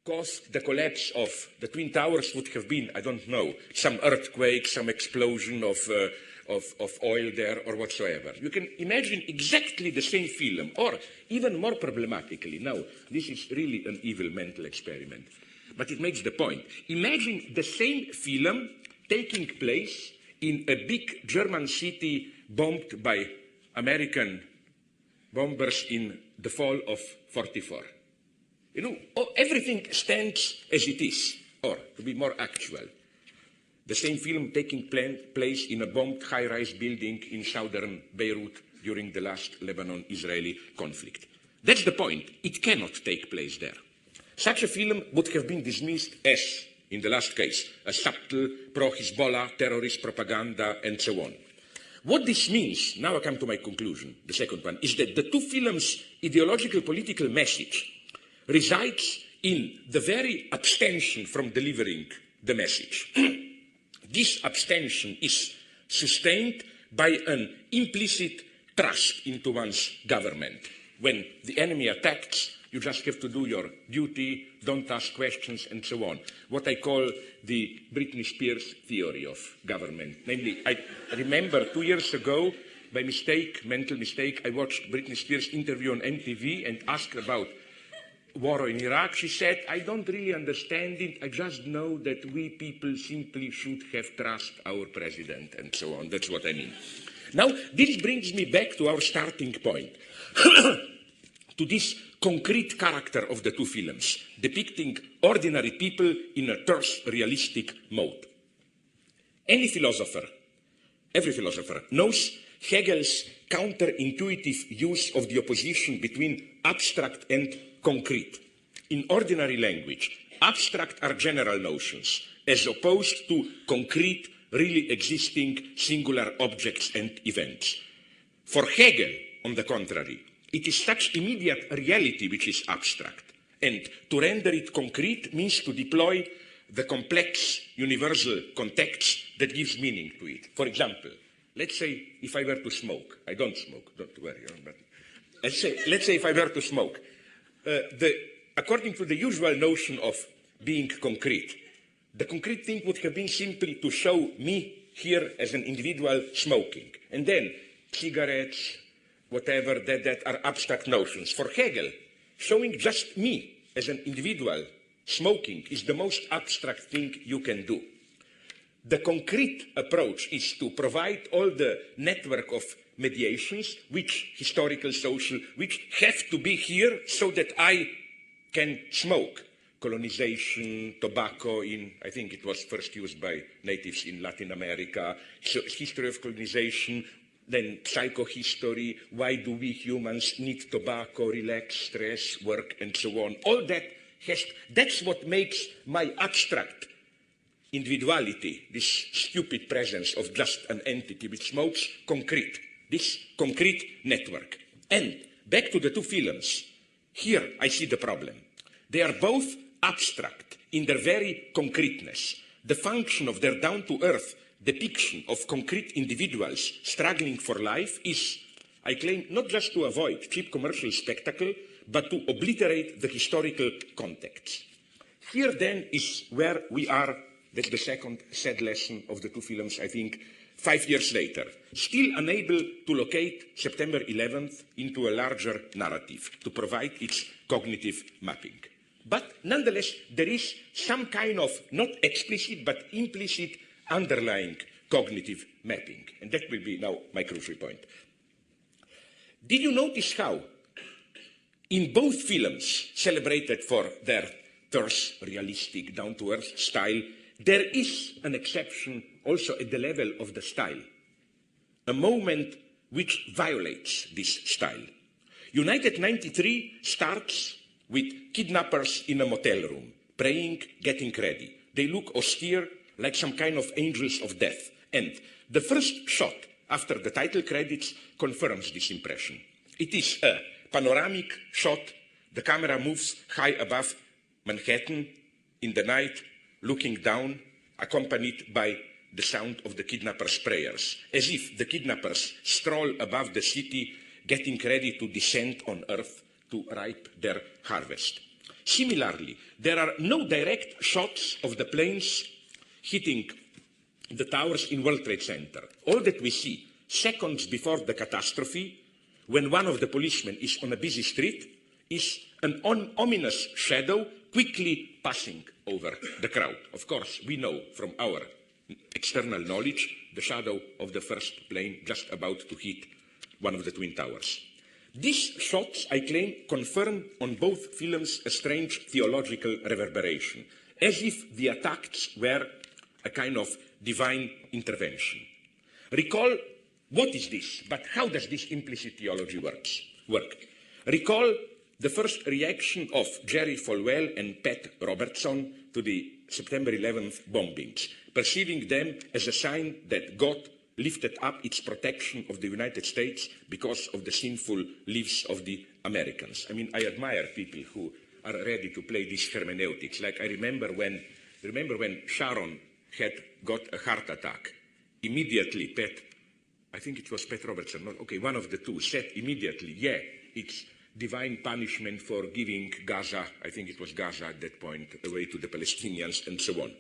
caused the collapse of the Twin Towers would have been, I don't know, some earthquake, some explosion of oil there or whatsoever. You can imagine exactly the same film, or even more problematically. Now, this is really an evil mental experiment, but it makes the point. Imagine the same film taking place in a big German city bombed by American bombers in the fall of 44. You know, everything stands as it is, or to be more actual. The same film taking place in a bombed high-rise building in southern Beirut during the last Lebanon-Israeli conflict. That's the point. It cannot take place there. Such a film would have been dismissed as, in the last case, a subtle pro-Hezbollah terrorist propaganda and so on. What this means, now I come to my conclusion, the second one, is that the two films' ideological political message resides in the very abstention from delivering the message. This abstention is sustained by an implicit trust into one's government. When the enemy attacks, you just have to do your duty, don't ask questions, and so on. What I call the Britney Spears theory of government. Namely, I remember 2 years ago, by mistake, mental mistake, I watched Britney Spears' interview on MTV and asked her about war in Iraq. She said, I don't really understand it. I just know that we people simply should have trust our president and so on. That's what I mean. Now, this brings me back to our starting point, to this concrete character of the two films, depicting ordinary people in a terse, realistic mode. Every philosopher knows Hegel's counterintuitive use of the opposition between abstract and concrete. In ordinary language, abstract are general notions, as opposed to concrete, really existing singular objects and events. For Hegel, on the contrary, it is such immediate reality which is abstract, and to render it concrete means to deploy the complex universal context that gives meaning to it. For example, let's say if I were to smoke, I don't smoke, don't worry, but let's say if I were to smoke, according to the usual notion of being concrete, the concrete thing would have been simply to show me here as an individual smoking, and then cigarettes, whatever, that are abstract notions. For Hegel, showing just me as an individual smoking is the most abstract thing you can do. The concrete approach is to provide all the network of mediations, which historical, social, which have to be here so that I can smoke. Colonization, tobacco I think it was first used by natives in Latin America, so history of colonization, then psychohistory, why do we humans need tobacco, relax, stress, work, and so on. All that that's what makes my abstract individuality, this stupid presence of just an entity which smokes, concrete, this concrete network. And back to the two films, here I see the problem. They are both abstract in their very concreteness. The function of their down-to-earth depiction of concrete individuals struggling for life is, I claim, not just to avoid cheap commercial spectacle, but to obliterate the historical context. Here then is where we are. That's the second sad lesson of the two films, I think, 5 years later, still unable to locate September 11th into a larger narrative, to provide its cognitive mapping. But nonetheless, there is some kind of not explicit but implicit underlying cognitive mapping. And that will be now my crucial point. Did you notice how in both films, celebrated for their terse, realistic, down-to-earth style, there is an exception also at the level of the style, a moment which violates this style. United 93 starts with kidnappers in a motel room, praying, getting ready. They look austere, like some kind of angels of death. And the first shot after the title credits confirms this impression. It is a panoramic shot. The camera moves high above Manhattan in the night, looking down, accompanied by the sound of the kidnappers' prayers, as if the kidnappers stroll above the city, getting ready to descend on earth to reap their harvest. Similarly, there are no direct shots of the planes hitting the towers in World Trade Center. All that we see seconds before the catastrophe, when one of the policemen is on a busy street, is an ominous shadow quickly passing over the crowd. Of course, we know from our external knowledge the shadow of the first plane just about to hit one of the Twin Towers. These shots, I claim, confirm on both films a strange theological reverberation, as if the attacks were a kind of divine intervention. Recall, what is this? But how does this implicit theology work? Recall the first reaction of Jerry Falwell and Pat Robertson to the September 11th bombings, perceiving them as a sign that God lifted up its protection of the United States because of the sinful lives of the Americans. I mean, I admire people who are ready to play these hermeneutics. Like I remember when Sharon had got a heart attack, immediately I think it was Pat Robertson, one of the two, said immediately, yeah, it's divine punishment for giving Gaza, I think it was Gaza at that point, away to the Palestinians and so on.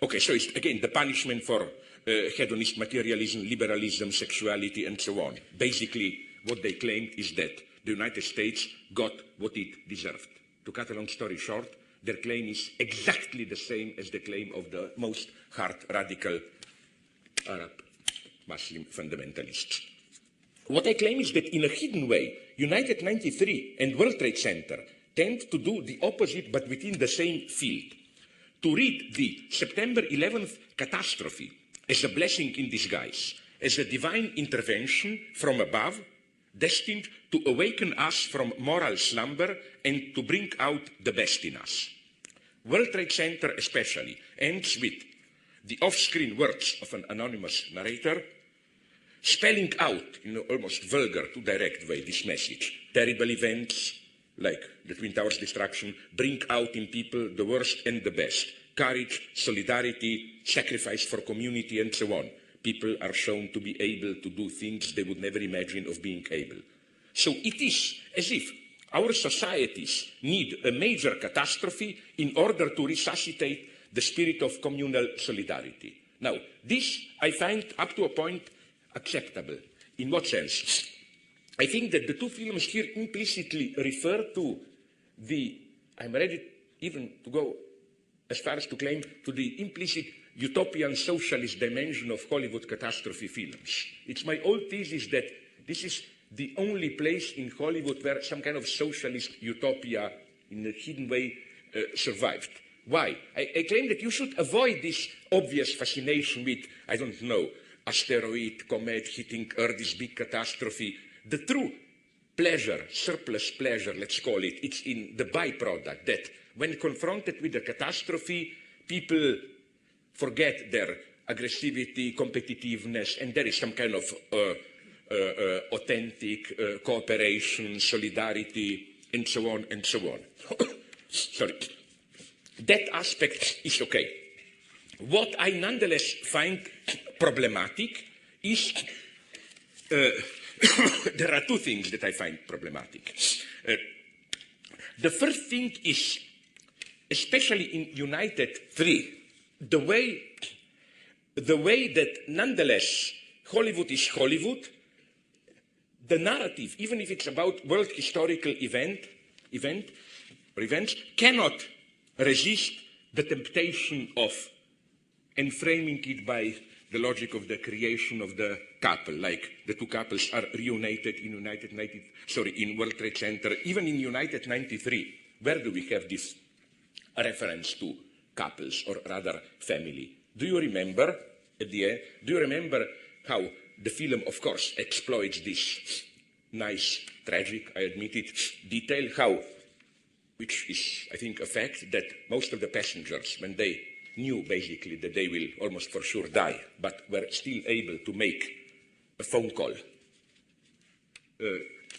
Okay, so it's again the punishment for hedonist materialism, liberalism, sexuality and so on. Basically, what they claimed is that the United States got what it deserved. To cut a long story short, their claim is exactly the same as the claim of the most hard radical Arab Muslim fundamentalists. What I claim is that in a hidden way, United 93 and World Trade Center tend to do the opposite but within the same field. To read the September 11th catastrophe as a blessing in disguise, as a divine intervention from above, destined to awaken us from moral slumber and to bring out the best in us. World Trade Center especially ends with the off-screen words of an anonymous narrator, spelling out in an almost vulgar, too direct way this message. Terrible events, like the Twin Towers destruction, bring out in people the worst and the best. Courage, solidarity, sacrifice for community, and so on. People are shown to be able to do things they would never imagine of being able. So it is as if our societies need a major catastrophe in order to resuscitate the spirit of communal solidarity. Now, this I find up to a point acceptable. In what sense? I think that the two films here implicitly refer to I'm ready even to go as far as to claim to the implicit utopian socialist dimension of Hollywood catastrophe films. It's my old thesis that this is the only place in Hollywood where some kind of socialist utopia in a hidden way survived. Why? I claim that you should avoid this obvious fascination with, I don't know, asteroid, comet hitting Earth, this big catastrophe. The true pleasure, surplus pleasure, let's call it, it's in the byproduct that when confronted with a catastrophe, people forget their aggressivity, competitiveness, and there is some kind of authentic cooperation, solidarity, and so on and so on. Sorry. That aspect is okay. What I nonetheless find problematic is there are two things that I find problematic. The first thing is, especially in United 3, the way that nonetheless Hollywood is Hollywood, the narrative, even if it's about world historical events, cannot resist the temptation of enframing it by the logic of the creation of the couple, like the two couples are reunited in in World Trade Center, even in United 93. Where do we have this reference to couples, or rather family? Do you remember at the end? Do you remember how the film, of course, exploits this nice, tragic, I admit it, detail, how, which is, I think, a fact that most of the passengers, when they knew basically that they will almost for sure die, but were still able to make a phone call.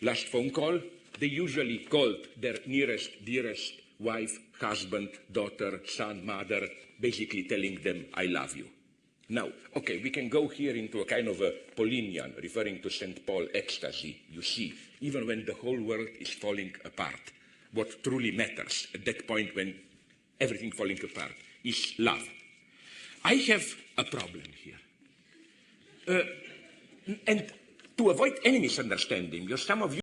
Last phone call, they usually called their nearest, dearest wife, husband, daughter, son, mother, basically telling them, I love you. Now, okay, we can go here into a kind of a Paulinian, referring to St. Paul ecstasy, you see, even when the whole world is falling apart. what truly matters at that point when everything falling apart is love. I have a problem here. And to avoid any misunderstanding, some of you